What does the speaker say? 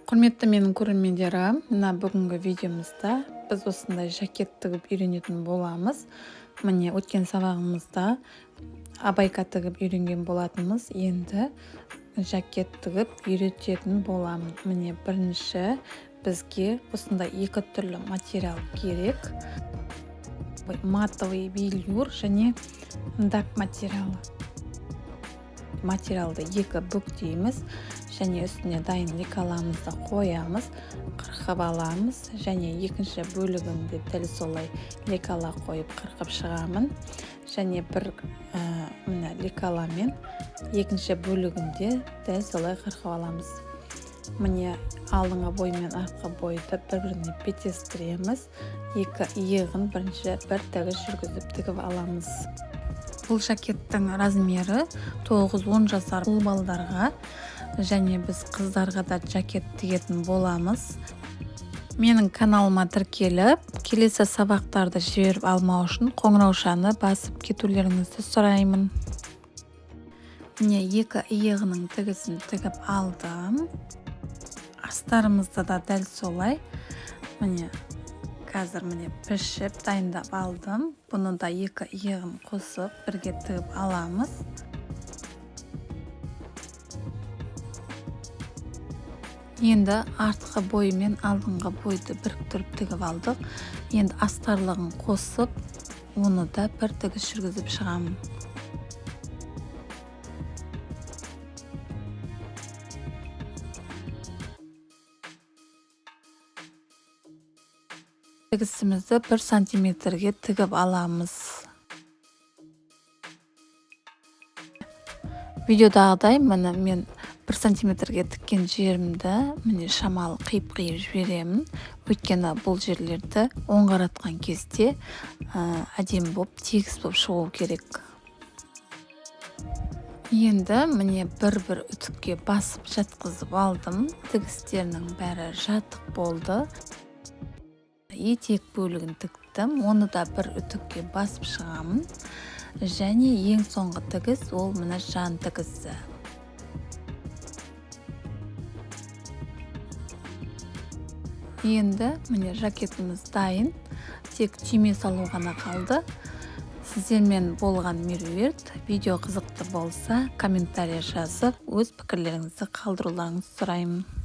Құрметті менің көрермендерім, мына бүгінгі видеомызда біз осындай жакет тігіп үйренетін боламыз. Міне өткен сабағымызда абайка тігіп үйренген болатынбыз. Енді жакет тігіп үйрететін боламын. Міне бірінші бізге осындай екі түрлі материал керек. Матовый велюр және дак материалы. Материалды екі бүктейміз және үстіне дайын лекаламызды қоямыз, қырқып аламыз және екінші бөлігінде дәл солай лекала қойып қырқып шығамын. Және бір мына лекаламен екінші бөлігінде дәл солай қырқып аламыз. Міне алдыңғы бой мен артқы бойды бір-біріне беттестіреміз. Екі иығын бірінші бір тігіс жүргізіп тігіп аламыз. Бұл жакеттің размері 9-10 жасар ұл балдарға және біз қыздарға да жакет тігетін боламыз. Менің каналыма тіркеліп, келесі сабақтарды жіберіп алмау үшін қоңыраушаны басып кетулеріңізді сұраймын. Міне екі иығының тігісін тігіп алдым. Астарымызды да дәл солай. Міне қазір пішіп дайындап алдым. Бұны да екі иығын қосып бірге тігіп аламыз. Енді артқы бой мен алдыңғы бойды біріктіріп тігіп алдық. Енді астарлығын қосып, оны да бір тігіс жүргізіп шығамын. Тігісімізді 1 сантиметрге тігіп аламыз. Видеодағыдай мен 1 сантиметрге тіккен жерімді шамалы қиып-қиып жіберемін. Өйткені бұл жерлерді оңғаратқан кезде әдемі болып, тегіс болып шығу керек. Енді бір-бір үтікке басып жатқызып алдым. Тігістерінің бәрі жатық болды. Етек бөлігін тіктім, оны да бір үтікке басып шығамын. Және ең соңғы тігіс ол жан тігісі. Енді жакетіміз дайын, тек түйме салу ғана қалды. Сіздермен болған меруерт. Видео қызықты болса, комментария жазып, өз пікірлеріңізді қалдыруларыңызды сұраймын.